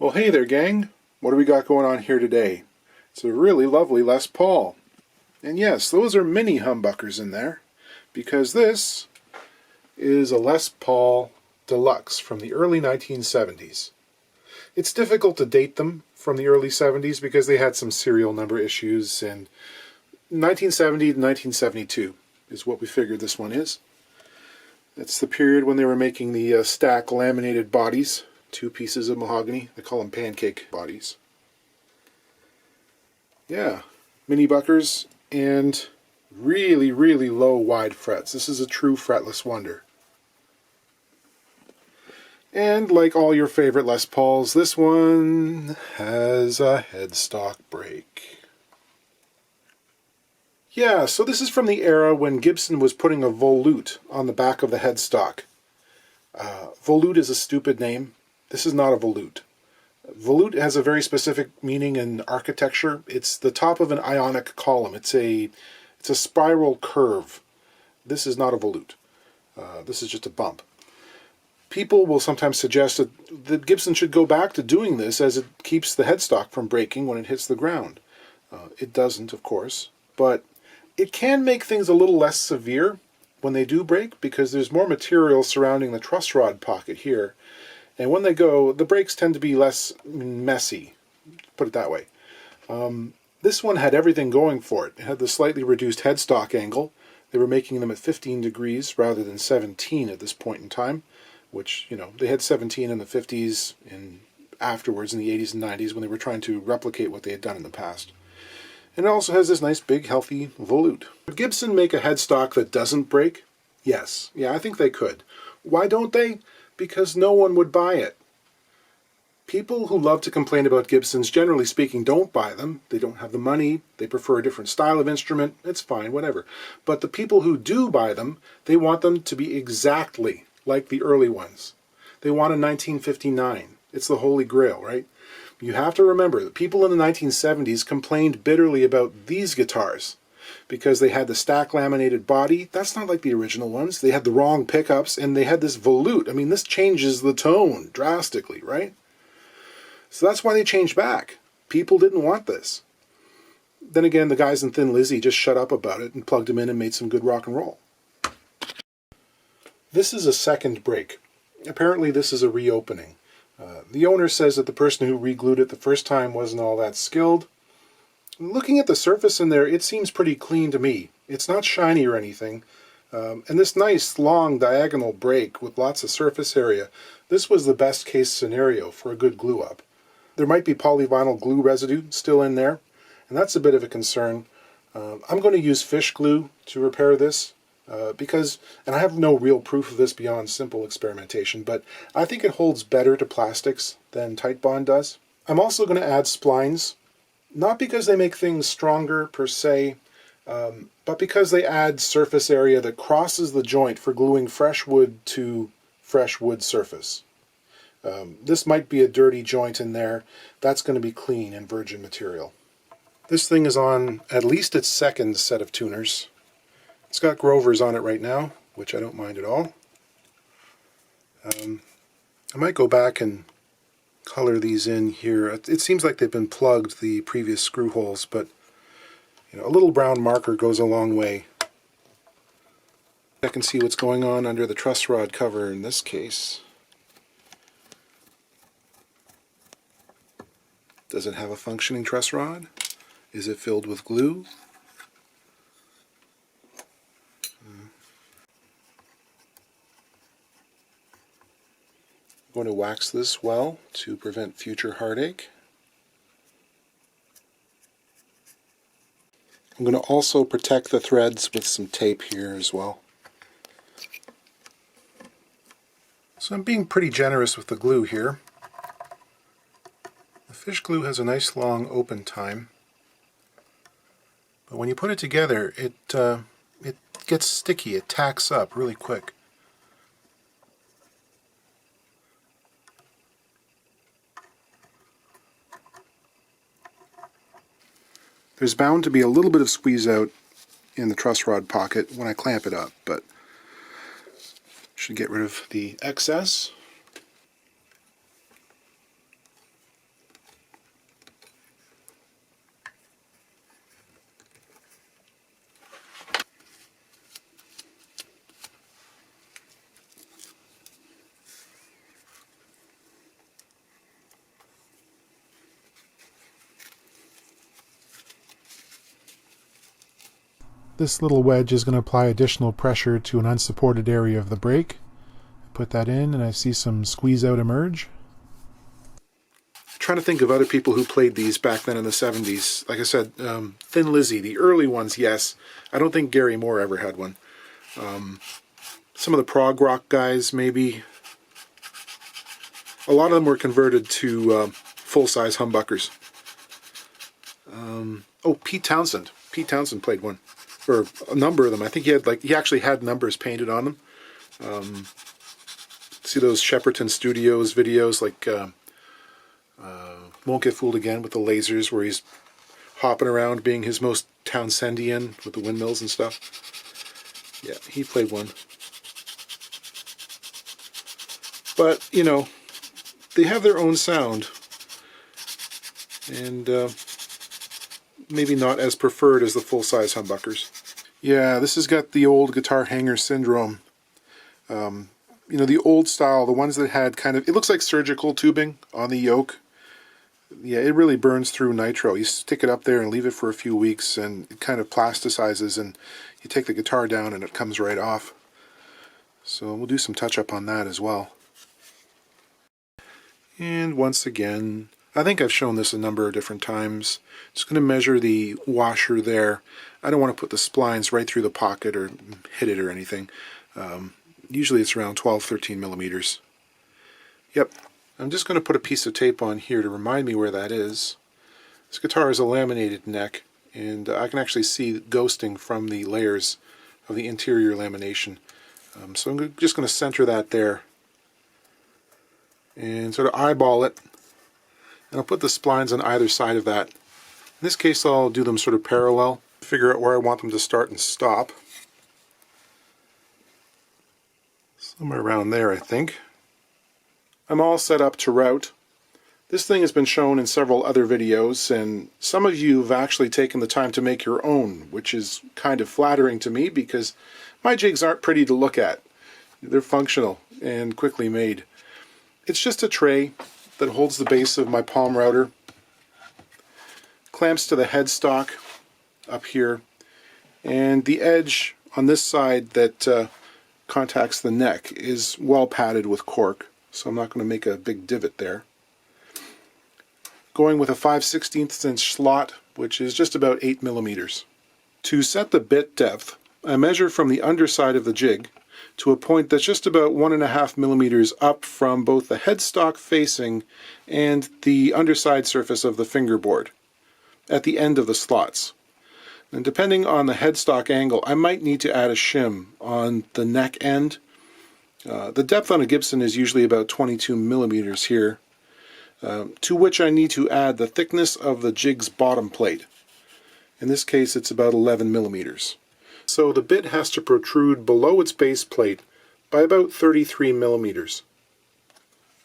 Well, hey there, gang. What do we got going on here today? It's a really lovely Les Paul. And yes, those are mini humbuckers in there, because this is a Les Paul Deluxe from the early 1970s. It's difficult to date them from the early 70s because they had some serial number issues, and 1970 to 1972 is what we figured this one is. That's the period when they were making the stack laminated bodies. 2 pieces of mahogany. They call them pancake bodies. Yeah, mini buckers and really, really low wide frets. This is a true fretless wonder. And like all your favorite Les Pauls, this one has a headstock break. Yeah, so this is from the era when Gibson was putting a volute on the back of the headstock. Volute is a stupid name. This is not a volute. Volute has a very specific meaning in architecture. It's the top of an ionic column. It's a spiral curve. This is not a volute. This is just a bump. People will sometimes suggest that Gibson should go back to doing this as it keeps the headstock from breaking when it hits the ground. It doesn't, of course, but it can make things a little less severe when they do break because there's more material surrounding the truss rod pocket here. And when they go, the breaks tend to be less messy, put it that way. This one had everything going for it. It had the slightly reduced headstock angle. They were making them at 15 degrees rather than 17 at this point in time, which, you know, they had 17 in the 50s and afterwards in the 80s and 90s when they were trying to replicate what they had done in the past. And it also has this nice big healthy volute. Would Gibson make a headstock that doesn't break? Yes. Yeah, I think they could. Why don't they? Because no one would buy it. People who love to complain about Gibsons, generally speaking, don't buy them. They don't have the money. They prefer a different style of instrument. It's fine, whatever. But the people who do buy them, they want them to be exactly like the early ones. They want a 1959. It's the holy grail, right? You have to remember that people in the 1970s complained bitterly about these guitars because they had the stack laminated body. That's not like the original ones. They had the wrong pickups and they had this volute. I mean, this changes the tone drastically, right? So that's why they changed back. People didn't want this. Then again, the guys in Thin Lizzy just shut up about it and plugged them in and made some good rock and roll. This is a second break. Apparently this is a reopening. The owner says that the person who re-glued it the first time wasn't all that skilled. Looking at the surface in there, it seems pretty clean to me. It's not shiny or anything. And this nice long diagonal break with lots of surface area, this was the best case scenario for a good glue up. There might be polyvinyl glue residue still in there, and that's a bit of a concern. I'm going to use fish glue to repair this because, and I have no real proof of this beyond simple experimentation, but I think it holds better to plastics than Titebond does. I'm also going to add splines. Not because they make things stronger per se, but because they add surface area that crosses the joint for gluing fresh wood to fresh wood surface. This might be a dirty joint in there. That's going to be clean and virgin material. This thing is on at least its second set of tuners. It's got Grovers on it right now, which I don't mind at all. I might go back and color these in here. It seems like they've been plugged, the previous screw holes, but you know, a little brown marker goes a long way. I can see what's going on under the truss rod cover in this case. Does it have a functioning truss rod? Is it filled with glue? I'm going to wax this well to prevent future heartache. I'm going to also protect the threads with some tape here as well. So I'm being pretty generous with the glue here. The fish glue has a nice long open time, but when you put it together, it gets sticky, it tacks up really quick. There's bound to be a little bit of squeeze out in the truss rod pocket when I clamp it up, but should get rid of the excess. This little wedge is going to apply additional pressure to an unsupported area of the brake. Put that in and I see some squeeze out emerge. Trying to think of other people who played these back then in the 70s. Like I said, Thin Lizzy, the early ones, yes. I don't think Gary Moore ever had one. Some of the prog rock guys, maybe. A lot of them were converted to full-size humbuckers. Oh, Pete Townsend. Pete Townsend played one, or a number of them. I think he actually had numbers painted on them. See those Shepperton Studios videos, like Won't Get Fooled Again with the lasers, where he's hopping around being his most Townsendian with the windmills and stuff. Yeah, he played one. But, you know, they have their own sound, and maybe not as preferred as the full-size humbuckers. Yeah, this has got the old guitar hanger syndrome. You know, the old style, the ones that had kind of, it looks like surgical tubing on the yoke. Yeah, it really burns through nitro. You stick it up there and leave it for a few weeks and it kind of plasticizes, and you take the guitar down and it comes right off. So we'll do some touch-up on that as well. And once again, I think I've shown this a number of different times. Just going to measure the washer there. I don't want to put the splines right through the pocket or hit it or anything. Usually it's around 12-13 millimeters. Yep. I'm just going to put a piece of tape on here to remind me where that is. This guitar is a laminated neck, and I can actually see ghosting from the layers of the interior lamination. So I'm just going to center that there and sort of eyeball it. And I'll put the splines on either side of that. In this case, I'll do them sort of parallel, figure out where I want them to start and stop. Somewhere around there, I think. I'm all set up to route. This thing has been shown in several other videos, and some of you have actually taken the time to make your own, which is kind of flattering to me because my jigs aren't pretty to look at. They're functional and quickly made. It's just a tray that holds the base of my palm router, clamps to the headstock up here, and the edge on this side that contacts the neck is well padded with cork, so I'm not going to make a big divot there. Going with a 5/16 inch slot, which is just about 8 millimeters. To set the bit depth, I measure from the underside of the jig to a point that's just about 1.5 millimeters up from both the headstock facing and the underside surface of the fingerboard at the end of the slots. And depending on the headstock angle, I might need to add a shim on the neck end. The depth on a Gibson is usually about 22 millimeters here, to which I need to add the thickness of the jig's bottom plate. In this case, it's about 11 millimeters. So the bit has to protrude below its base plate by about 33 millimeters.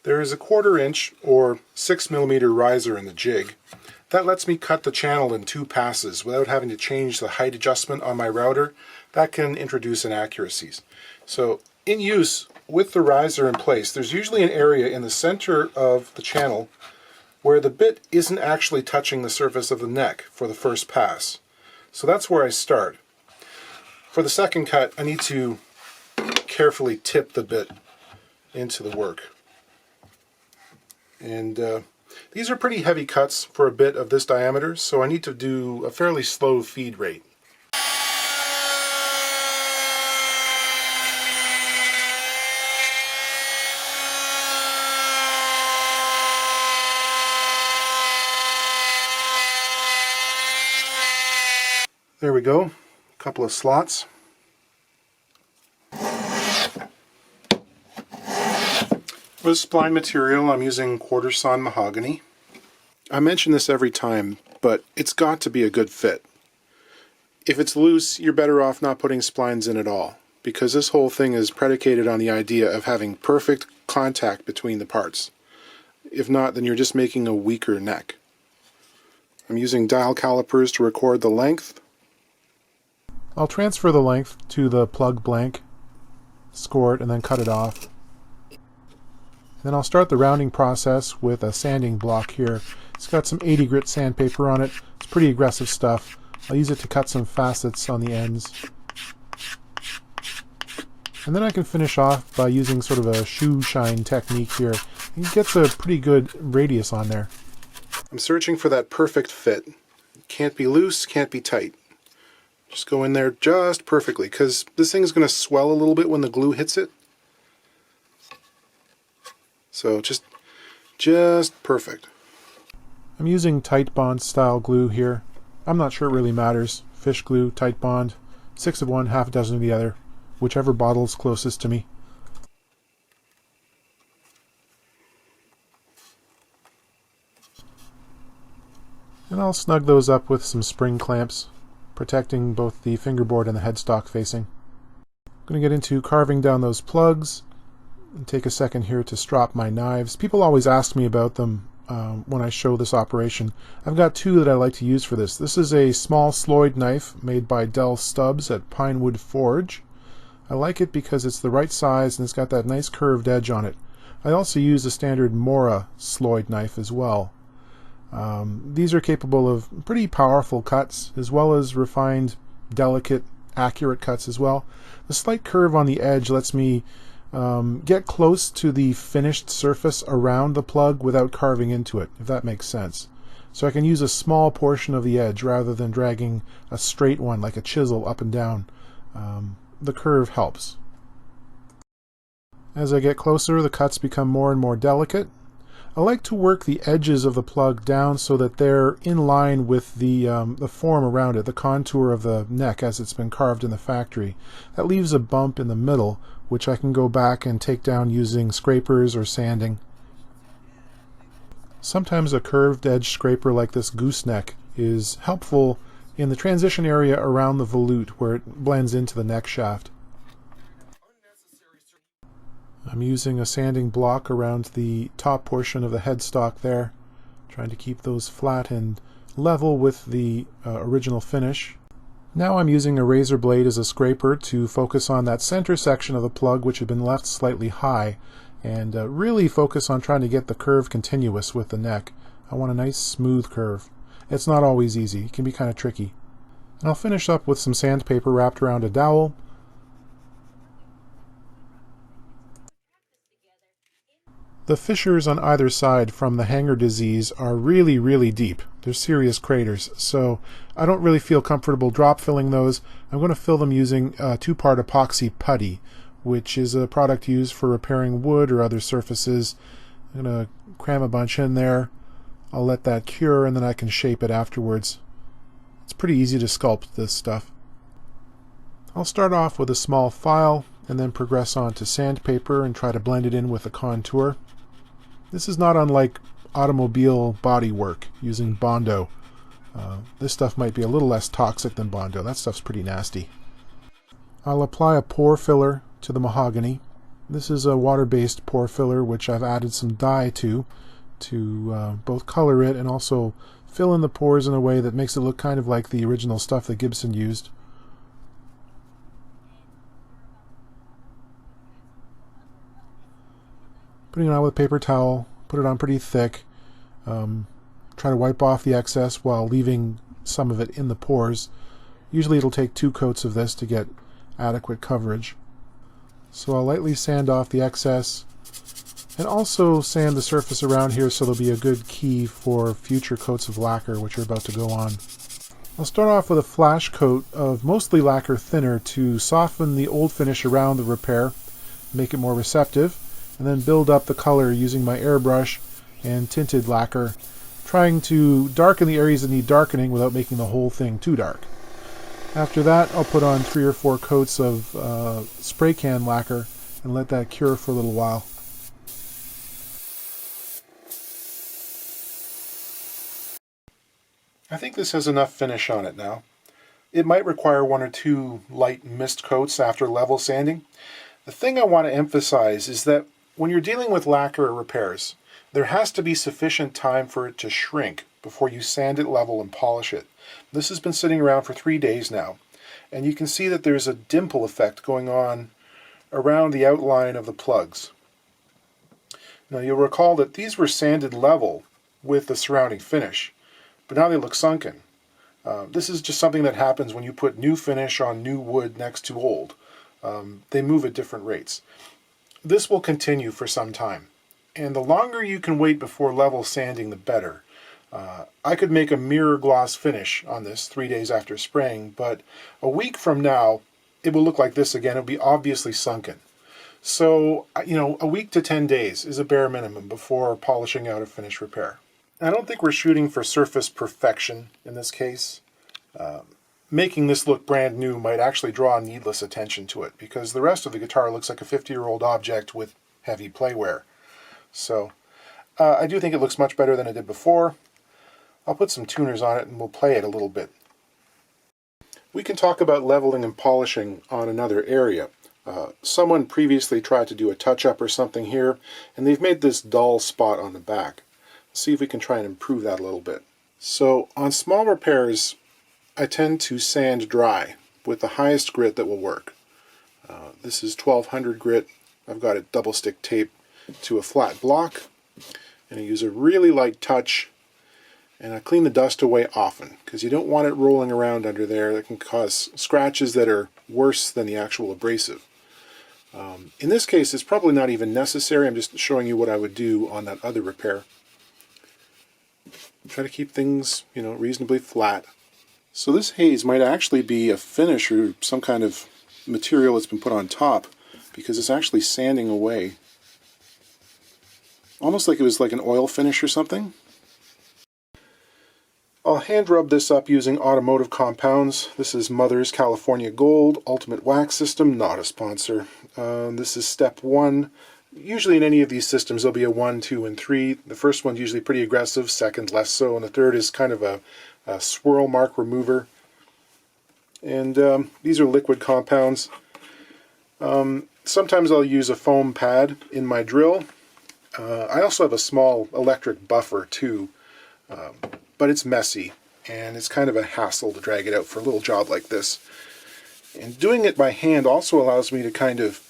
There is a 1/4 inch or 6 millimeter riser in the jig. That lets me cut the channel in 2 passes without having to change the height adjustment on my router. That can introduce inaccuracies. So in use with the riser in place, there's usually an area in the center of the channel where the bit isn't actually touching the surface of the neck for the first pass. So that's where I start. For the second cut, I need to carefully tip the bit into the work. And these are pretty heavy cuts for a bit of this diameter, so I need to do a fairly slow feed rate. There we go, a couple of slots. For the spline material, I'm using 1/4 sawn mahogany. I mention this every time, but it's got to be a good fit. If it's loose, you're better off not putting splines in at all, because this whole thing is predicated on the idea of having perfect contact between the parts. If not, then you're just making a weaker neck. I'm using dial calipers to record the length. I'll transfer the length to the plug blank, score it, and then cut it off. Then I'll start the rounding process with a sanding block here. It's got some 80 grit sandpaper on it. It's pretty aggressive stuff. I'll use it to cut some facets on the ends. And then I can finish off by using sort of a shoe shine technique here. It gets a pretty good radius on there. I'm searching for that perfect fit. Can't be loose, can't be tight. Just go in there just perfectly, because this thing is going to swell a little bit when the glue hits it. So just perfect. I'm using tight bond style glue here. I'm not sure it really matters. Fish glue, tight bond, 6 of one, half a dozen of the other. Whichever bottle's closest to me. And I'll snug those up with some spring clamps, protecting both the fingerboard and the headstock facing. I'm going to get into carving down those plugs and take a second here to strop my knives. People always ask me about them when I show this operation. I've got 2 that I like to use for this. This is a small Sloyd knife made by Dell Stubbs at Pinewood Forge. I like it because it's the right size and it's got that nice curved edge on it. I also use a standard Mora Sloyd knife as well. These are capable of pretty powerful cuts as well as refined, delicate, accurate cuts as well. The slight curve on the edge lets me get close to the finished surface around the plug without carving into it, if that makes sense. So I can use a small portion of the edge rather than dragging a straight one like a chisel up and down. The curve helps. As I get closer, the cuts become more and more delicate. I like to work the edges of the plug down so that they're in line with the form around it, the contour of the neck as it's been carved in the factory. That leaves a bump in the middle, which I can go back and take down using scrapers or sanding. Sometimes a curved edge scraper like this gooseneck is helpful in the transition area around the volute where it blends into the neck shaft. I'm using a sanding block around the top portion of the headstock there, trying to keep those flat and level with the original finish. Now I'm using a razor blade as a scraper to focus on that center section of the plug which had been left slightly high, and really focus on trying to get the curve continuous with the neck. I want a nice smooth curve. It's not always easy. It can be kind of tricky. And I'll finish up with some sandpaper wrapped around a dowel. The fissures on either side from the hanger disease are really, really deep. They're serious craters, so I don't really feel comfortable drop filling those. I'm going to fill them using 2-part epoxy putty, which is a product used for repairing wood or other surfaces. I'm going to cram a bunch in there. I'll let that cure and then I can shape it afterwards. It's pretty easy to sculpt this stuff. I'll start off with a small file and then progress on to sandpaper and try to blend it in with a contour. This is not unlike automobile body work using Bondo. This stuff might be a little less toxic than Bondo. That stuff's pretty nasty. I'll apply a pore filler to the mahogany. This is a water-based pore filler which I've added some dye to both color it and also fill in the pores in a way that makes it look kind of like the original stuff that Gibson used. Putting it on with a paper towel, put it on pretty thick. Try to wipe off the excess while leaving some of it in the pores. Usually it'll take 2 coats of this to get adequate coverage. So I'll lightly sand off the excess and also sand the surface around here so there'll be a good key for future coats of lacquer which are about to go on. I'll start off with a flash coat of mostly lacquer thinner to soften the old finish around the repair, make it more receptive, and then build up the color using my airbrush and tinted lacquer, trying to darken the areas that need darkening without making the whole thing too dark. After that, I'll put on 3 or 4 coats of spray can lacquer and let that cure for a little while. I think this has enough finish on it now. It might require 1 or 2 light mist coats after level sanding. The thing I want to emphasize is that when you're dealing with lacquer repairs, there has to be sufficient time for it to shrink before you sand it level and polish it. This has been sitting around for 3 days now, and you can see that there's a dimple effect going on around the outline of the plugs. Now you'll recall that these were sanded level with the surrounding finish, but now they look sunken. This is just something that happens when you put new finish on new wood next to old. They move at different rates. This will continue for some time, and the longer you can wait before level sanding, the better. I could make a mirror gloss finish on this 3 days after spraying, but a week from now, it will look like this again. It'll be obviously sunken. So, a week to 10 days is a bare minimum before polishing out a finish repair. I don't think we're shooting for surface perfection in this case. Making this look brand new might actually draw needless attention to it, because the rest of the guitar looks like a 50-year-old object with heavy playwear. So, I do think it looks much better than it did before. I'll put some tuners on it and we'll play it a little bit. We can talk about leveling and polishing on another area. Someone previously tried to do a touch-up or something here, and they've made this dull spot on the back. Let's see if we can try and improve that a little bit. So, on small repairs, I tend to sand dry with the highest grit that will work. This is 1200 grit. I've got it double stick taped to a flat block, and I use a really light touch, and I clean the dust away often, because you don't want it rolling around under there. That can cause scratches that are worse than the actual abrasive. In this case, it's probably not even necessary. I'm just showing you what I would do on that other repair. Try to keep things, reasonably flat. So this haze might actually be a finish or some kind of material that's been put on top, because it's actually sanding away. Almost like it was like an oil finish or something. I'll hand rub this up using automotive compounds. This is Mother's California Gold Ultimate Wax System, not a sponsor. This is step 1. Usually in any of these systems there'll be a 1, 2, and 3. The first one's usually pretty aggressive, second less so, and the third is kind of a swirl mark remover. And these are liquid compounds. Sometimes I'll use a foam pad in my drill. I also have a small electric buffer too. But it's messy, and it's kind of a hassle to drag it out for a little job like this. And doing it by hand also allows me to kind of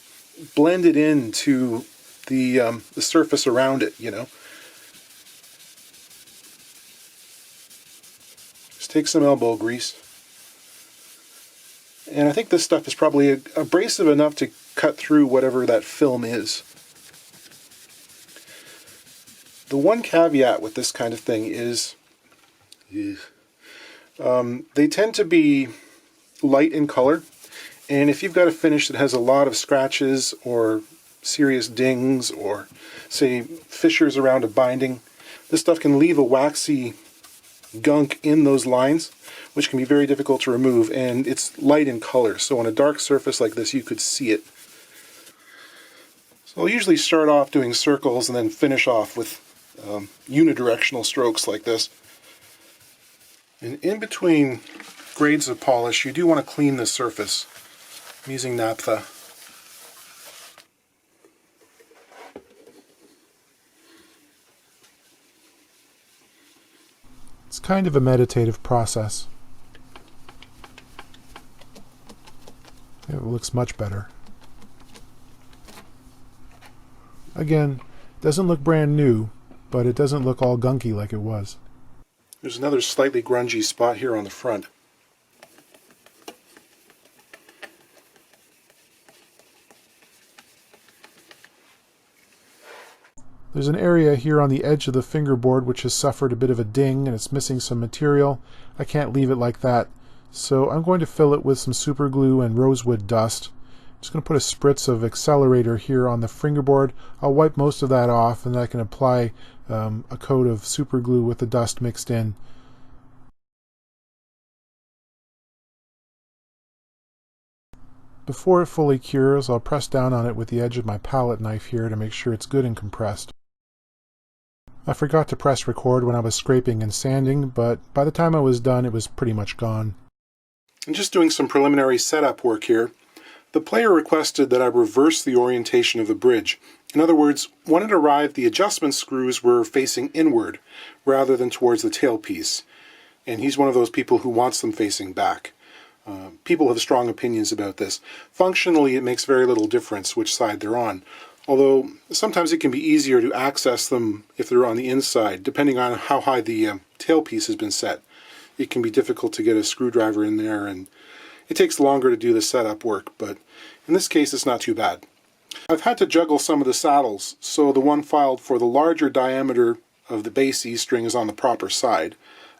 blend it into the surface around it, Just take some elbow grease. And I think this stuff is probably abrasive enough to cut through whatever that film is. The one caveat with this kind of thing is they tend to be light in color, and if you've got a finish that has a lot of scratches or serious dings or, say, fissures around a binding, this stuff can leave a waxy gunk in those lines, which can be very difficult to remove, and it's light in color, so on a dark surface like this you could see it. So I'll usually start off doing circles and then finish off with unidirectional strokes like this. And in between grades of polish, you do want to clean the surface. I'm using naphtha. It's kind of a meditative process. It looks much better. Again, doesn't look brand new, but it doesn't look all gunky like it was. There's another slightly grungy spot here on the front. There's an area here on the edge of the fingerboard which has suffered a bit of a ding and it's missing some material. I can't leave it like that, so I'm going to fill it with some super glue and rosewood dust. I'm just going to put a spritz of accelerator here on the fingerboard. I'll wipe most of that off, and then I can apply a coat of super glue with the dust mixed in. Before it fully cures, I'll press down on it with the edge of my palette knife here to make sure it's good and compressed. I forgot to press record when I was scraping and sanding, but by the time I was done it was pretty much gone. I'm just doing some preliminary setup work here. The player requested that I reverse the orientation of the bridge. In other words, when it arrived, the adjustment screws were facing inward rather than towards the tailpiece. And he's one of those people who wants them facing back. People have strong opinions about this. Functionally, it makes very little difference which side they're on, although sometimes it can be easier to access them if they're on the inside, depending on how high the tailpiece has been set. it can be difficult to get a screwdriver in there, and it takes longer to do the setup work, but in this case it's not too bad. I've had to juggle some of the saddles, so the one filed for the larger diameter of the base E-string is on the proper side,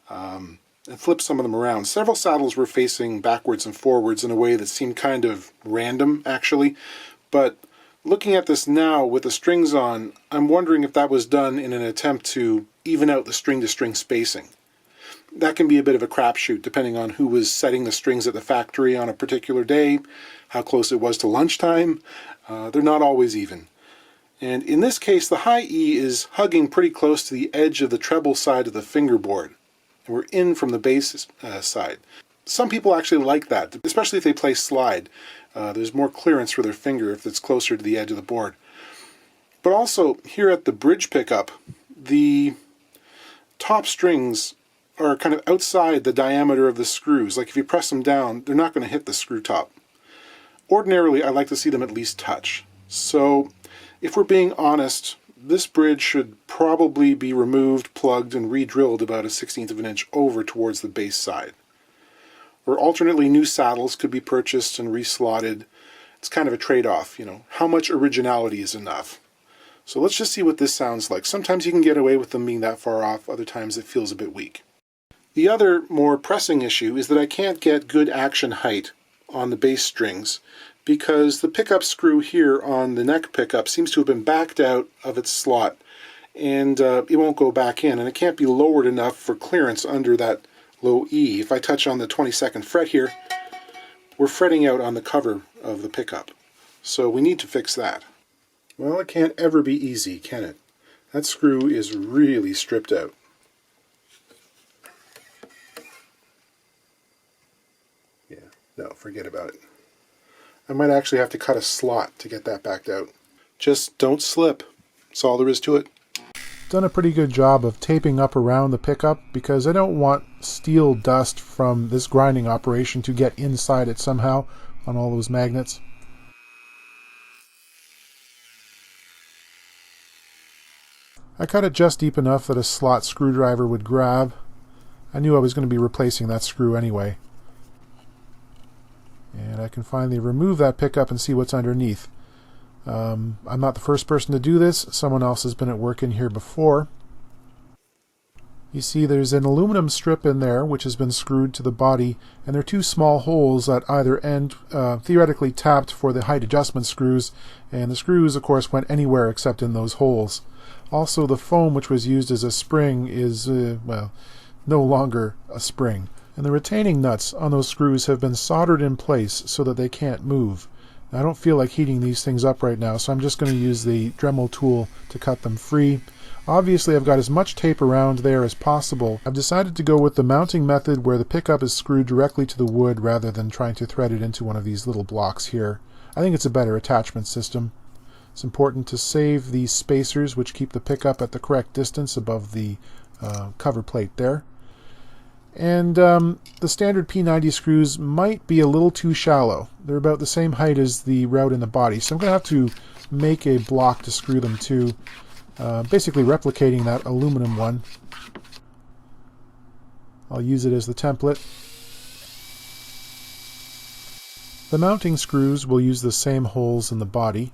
and flip some of them around. Several saddles were facing backwards and forwards in a way that seemed kind of random, actually, but looking at this now with the strings on, I'm wondering if that was done in an attempt to even out the string-to-string spacing. That can be a bit of a crapshoot depending on who was setting the strings at the factory on a particular day, how close it was to lunchtime. They're not always even. And in this case, the high E is hugging pretty close to the edge of the treble side of the fingerboard, and we're in from the bass side. Some people actually like that, especially if they play slide. There's more clearance for their finger if it's closer to the edge of the board. But also, here at the bridge pickup, the top strings are kind of outside the diameter of the screws. Like if you press them down, they're not going to hit the screw top. Ordinarily, I like to see them at least touch. So, if we're being honest, this bridge should probably be removed, plugged, and re-drilled about a 1/16 of an inch over towards the base side. Or alternately, new saddles could be purchased and reslotted. It's kind of a trade-off, you know. How much originality is enough? So let's just see what this sounds like. Sometimes you can get away with them being that far off, other times it feels a bit weak. The other more pressing issue is that I can't get good action height on the bass strings because the pickup screw here on the neck pickup seems to have been backed out of its slot, and it won't go back in, and it can't be lowered enough for clearance under that low E. If I touch on the 22nd fret here, we're fretting out on the cover of the pickup. So we need to fix that. Well, it can't ever be easy, can it? That screw is really stripped out. Yeah, no, forget about it. I might actually have to cut a slot to get that backed out. Just don't slip. That's all there is to it. Done a pretty good job of taping up around the pickup because I don't want steel dust from this grinding operation to get inside it somehow on all those magnets. I cut it just deep enough that a slot screwdriver would grab. I knew I was going to be replacing that screw anyway. And I can finally remove that pickup and see what's underneath. I'm not the first person to do this. Someone else has been at work in here before. You see there's an aluminum strip in there which has been screwed to the body, and there are two small holes at either end, theoretically tapped for the height adjustment screws, and the screws of course went anywhere except in those holes. Also, the foam which was used as a spring is, well, no longer a spring. And the retaining nuts on those screws have been soldered in place so that they can't move. Now, I don't feel like heating these things up right now, so I'm just going to use the Dremel tool to cut them free. Obviously, I've got as much tape around there as possible. I've decided to go with the mounting method where the pickup is screwed directly to the wood rather than trying to thread it into one of these little blocks here. I think it's a better attachment system. It's important to save these spacers which keep the pickup at the correct distance above the cover plate there. And the standard P90 screws might be a little too shallow. They're about the same height as the route in the body, so I'm going to have to make a block to screw them to, basically replicating that aluminum one. I'll use it as the template. The mounting screws will use the same holes in the body.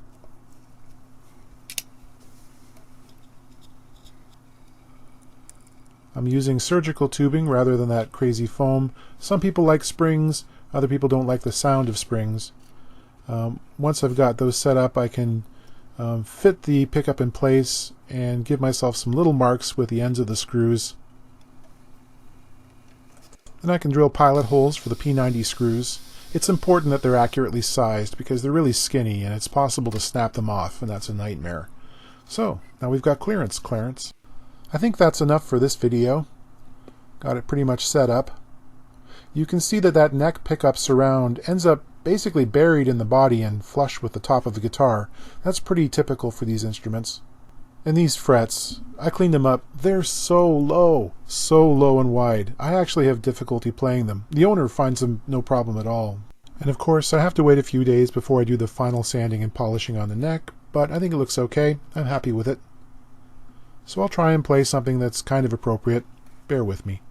I'm using surgical tubing rather than that crazy foam. Some people like springs, other people don't like the sound of springs. Once I've got those set up, I can fit the pickup in place and give myself some little marks with the ends of the screws. Then I can drill pilot holes for the P90 screws. It's important that they're accurately sized because they're really skinny and it's possible to snap them off, and that's a nightmare. So, now we've got clearance, Clarence. I think that's enough for this video. Got it pretty much set up. You can see that that neck pickup surround ends up basically buried in the body and flush with the top of the guitar. That's pretty typical for these instruments. And these frets, I cleaned them up. They're so low and wide. I actually have difficulty playing them. The owner finds them no problem at all. And of course, I have to wait a few days before I do the final sanding and polishing on the neck, but I think it looks okay. I'm happy with it. So I'll try and play something that's kind of appropriate. Bear with me.